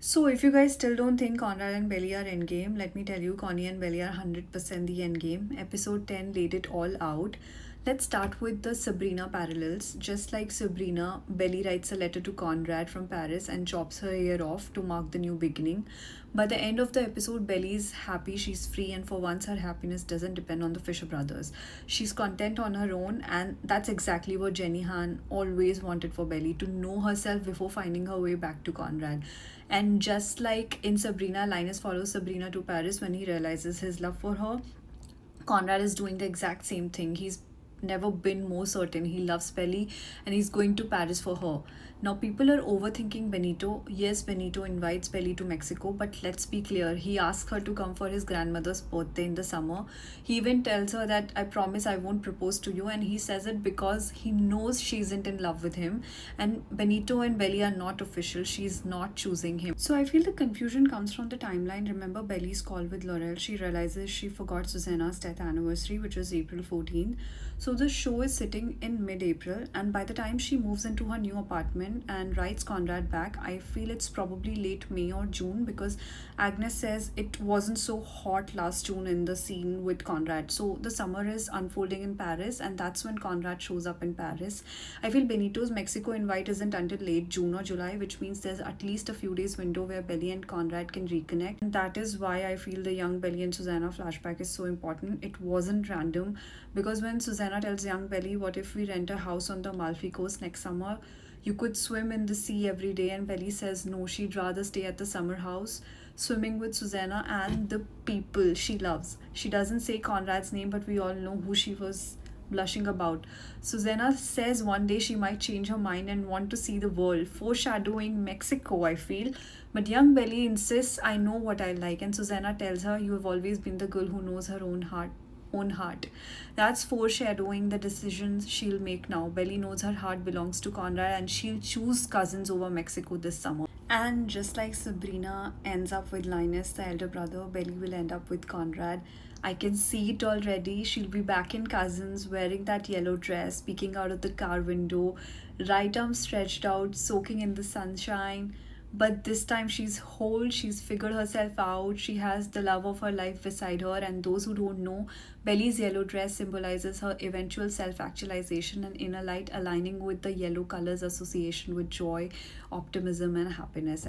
So, if you guys still don't think Conrad and Belly are endgame, let me tell you, Connie and Belly are 100% the endgame. Episode 10 laid it all out. Let's start with the Sabrina parallels. Just like Sabrina, Belly writes a letter to Conrad from Paris and chops her ear off to mark the new beginning. By the end of the episode, Belly is happy, she's free, and for once, her happiness doesn't depend on the Fisher brothers. She's content on her own, and that's exactly what Jenny Han always wanted for Belly, to know herself before finding her way back to Conrad. And just like in Sabrina, Linus follows Sabrina to Paris when he realizes his love for her. Conrad is doing the exact same thing. He's never been more certain he loves Pelly and he's going to Paris for her. Now, people are overthinking Benito. Yes, Benito invites Pelly to Mexico, but let's be clear. He asks her to come for his grandmother's birthday in the summer. He even tells her that I promise I won't propose to you, and he says it because he knows she isn't in love with him. And Benito and Belly are not official. She's not choosing him. So I feel the confusion comes from the timeline. Remember Belly's call with Laurel? She realizes she forgot Susanna's death anniversary, which was April 14th. So the show is sitting in mid-April, and by the time she moves into her new apartment and writes Conrad back, I feel it's probably late May or June, because Agnes says it wasn't so hot last June in the scene with Conrad. So the summer is unfolding in Paris, and that's when Conrad shows up in Paris. I feel Benito's Mexico invite isn't until late June or July, which means there's at least a few days window where Belly and Conrad can reconnect. And that is why I feel the young Belly and Susanna flashback is so important. It wasn't random, because when Susanna tells young Belly, what if we rent a house on the Amalfi Coast next summer? You could swim in the sea every day, and Belly says no, she'd rather stay at the summer house, swimming with Susanna and the people she loves. She doesn't say Conrad's name, but we all know who she was blushing about. Susanna says one day she might change her mind and want to see the world, foreshadowing Mexico, I feel. But young Belly insists, I know what I like, and Susanna tells her, you have always been the girl who knows her own heart. That's foreshadowing the decisions she'll make now. Belly knows her heart belongs to Conrad, and she'll choose cousins over Mexico this summer. And just like Sabrina ends up with Linus, the elder brother, Belly will end up with Conrad. I can see it already. She'll be back in Cousins wearing that yellow dress, peeking out of the car window, right arm stretched out, soaking in the sunshine. But this time she's whole, she's figured herself out, she has the love of her life beside her. And those who don't know, Belly's yellow dress symbolizes her eventual self actualization and inner light aligning with the yellow color's association with joy, optimism, and happiness.